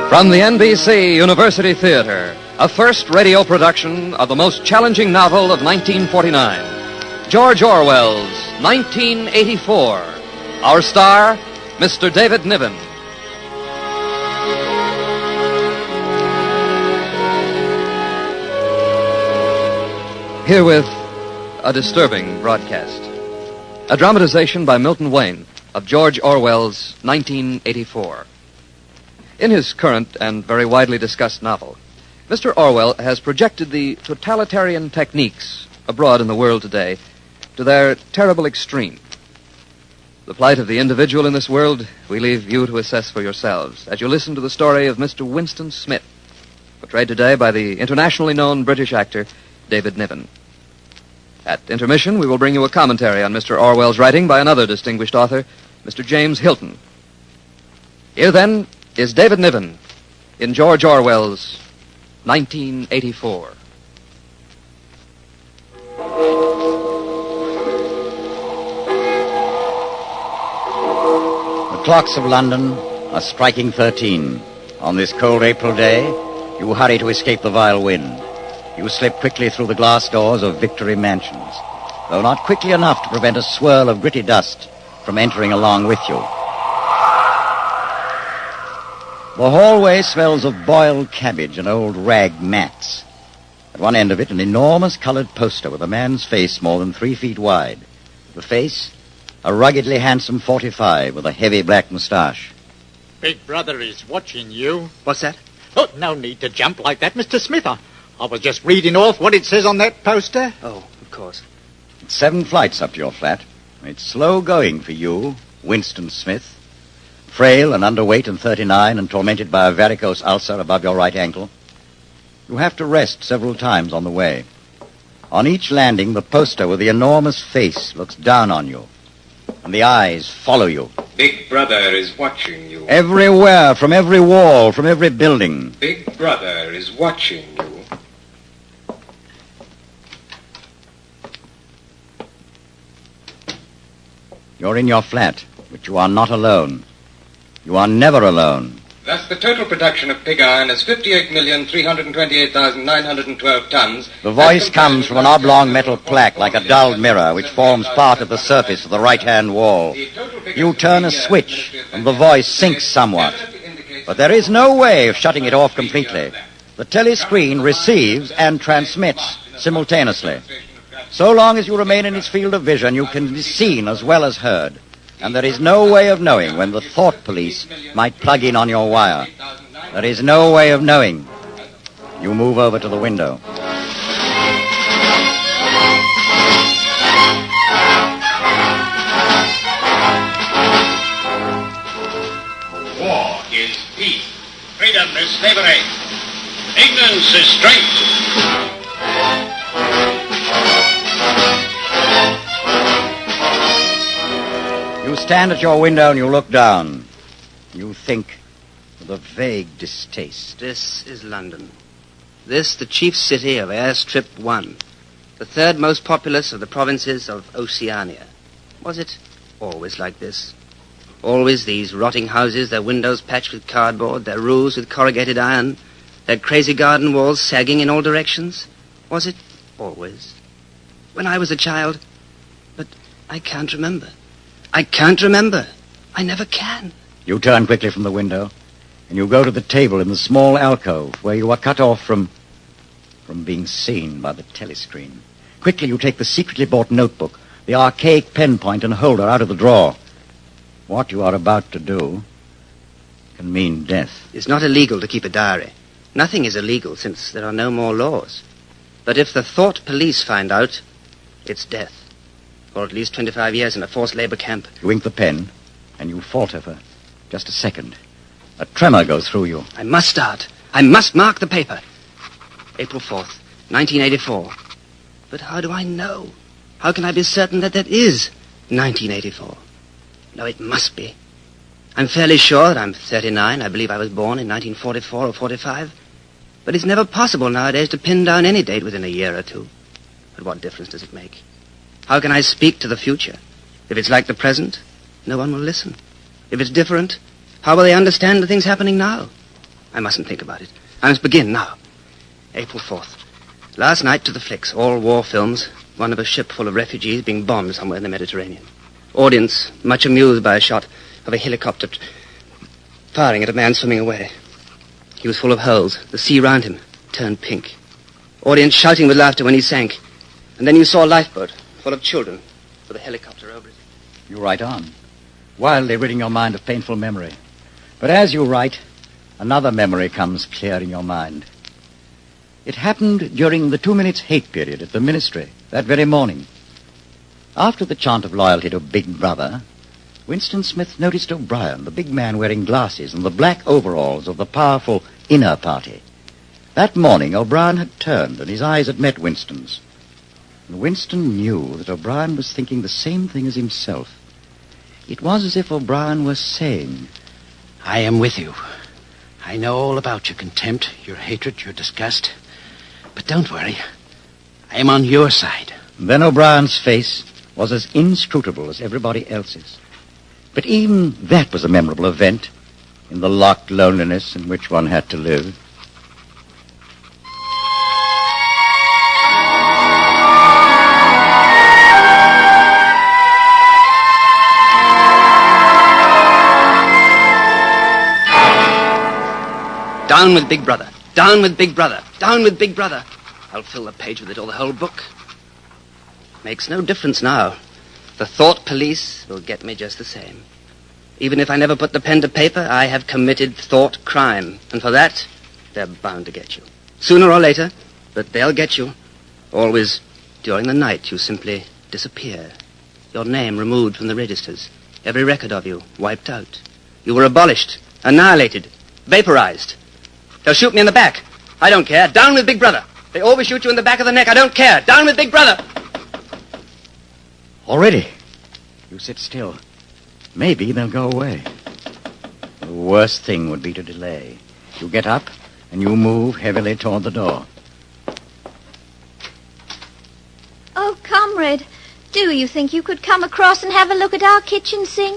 From the NBC University Theater, a first radio production of the most challenging novel of 1949, George Orwell's 1984. Our star, Mr. David Niven. Herewith, a disturbing broadcast. A dramatization by Milton Wayne of George Orwell's 1984. In his current and very widely discussed novel, Mr. Orwell has projected the totalitarian techniques abroad in the world today to their terrible extreme. The plight of the individual in this world we leave you to assess for yourselves as you listen to the story of Mr. Winston Smith, portrayed today by the internationally known British actor David Niven. At intermission, we will bring you a commentary on Mr. Orwell's writing by another distinguished author, Mr. James Hilton. Here, then, is David Niven in George Orwell's 1984. The clocks of London are striking 13. On this cold April day, you hurry to escape the vile wind. You slip quickly through the glass doors of Victory Mansions, though not quickly enough to prevent a swirl of gritty dust from entering along with you. The hallway smells of boiled cabbage and old rag mats. At one end of it, an enormous colored poster with a man's face more than 3 feet wide. The face, a ruggedly handsome 45 with a heavy black mustache. Big Brother is watching you. What's that? Oh, no need to jump like that, Mr. Smith. I was just reading off what it says on that poster. Oh, of course. It's 7 flights up to your flat. It's slow going for you, Winston Smith. Frail and underweight and 39 and tormented by a varicose ulcer above your right ankle. You have to rest several times on the way. On each landing, the poster with the enormous face looks down on you, and the eyes follow you. Big Brother is watching you. Everywhere, from every wall, from every building. Big Brother is watching you. You're in your flat, but you are not alone. You are never alone. Thus, the total production of pig iron is 58,328,912 tons. The voice comes from an oblong metal plaque like a dulled mirror which forms part of the surface of the right-hand wall. You turn a switch, and the voice sinks somewhat. But there is no way of shutting it off completely. The telescreen receives and transmits simultaneously. So long as you remain in its field of vision, you can be seen as well as heard. And there is no way of knowing when the thought police might plug in on your wire. There is no way of knowing. You move over to the window. War is peace. Freedom is slavery. Ignorance is strength. You stand at your window and you look down. You think with a vague distaste. This is London. This, the chief city of Airstrip 1, the third most populous of the provinces of Oceania. Was it always like this? Always these rotting houses, their windows patched with cardboard, their roofs with corrugated iron, their crazy garden walls sagging in all directions? Was it always? When I was a child? But I can't remember. I can't remember. I never can. You turn quickly from the window, and you go to the table in the small alcove where you are cut off from being seen by the telescreen. Quickly you take the secretly bought notebook, the archaic pen point and holder out of the drawer. What you are about to do can mean death. It's not illegal to keep a diary. Nothing is illegal since there are no more laws. But if the thought police find out, it's death. Or at least 25 years in a forced labor camp. You ink the pen, and you falter for just a second. A tremor goes through you. I must start. I must mark the paper. April 4th, 1984. But how do I know? How can I be certain that is 1984? No, it must be. I'm fairly sure that I'm 39. I believe I was born in 1944 or 45. But it's never possible nowadays to pin down any date within a year or two. But what difference does it make? How can I speak to the future? If it's like the present, no one will listen. If it's different, how will they understand the things happening now? I mustn't think about it. I must begin now. April 4th. Last night to the flicks, all war films. One of a ship full of refugees being bombed somewhere in the Mediterranean. Audience much amused by a shot of a helicopter firing at a man swimming away. He was full of holes. The sea round him turned pink. Audience shouting with laughter when he sank. And then you saw a lifeboat full of children with a helicopter over it. You write on, wildly ridding your mind of painful memory. But as you write, another memory comes clear in your mind. It happened during the 2 minutes hate period at the ministry that very morning. After the chant of loyalty to Big Brother, Winston Smith noticed O'Brien, the big man wearing glasses and the black overalls of the powerful inner party. That morning, O'Brien had turned and his eyes had met Winston's. And Winston knew that O'Brien was thinking the same thing as himself. It was as if O'Brien was saying, I am with you. I know all about your contempt, your hatred, your disgust. But don't worry. I am on your side. Then O'Brien's face was as inscrutable as everybody else's. But even that was a memorable event in the locked loneliness in which one had to live. Down with Big Brother. Down with Big Brother. Down with Big Brother. I'll fill the page with it or the whole book. Makes no difference now. The thought police will get me just the same. Even if I never put the pen to paper, I have committed thought crime. And for that, they're bound to get you. Sooner or later, but they'll get you. Always during the night, you simply disappear. Your name removed from the registers. Every record of you wiped out. You were abolished, annihilated, vaporized. They'll shoot me in the back. I don't care. Down with Big Brother. They always shoot you in the back of the neck. I don't care. Down with Big Brother. Already? You sit still. Maybe they'll go away. The worst thing would be to delay. You get up and you move heavily toward the door. Oh, comrade, do you think you could come across and have a look at our kitchen sink?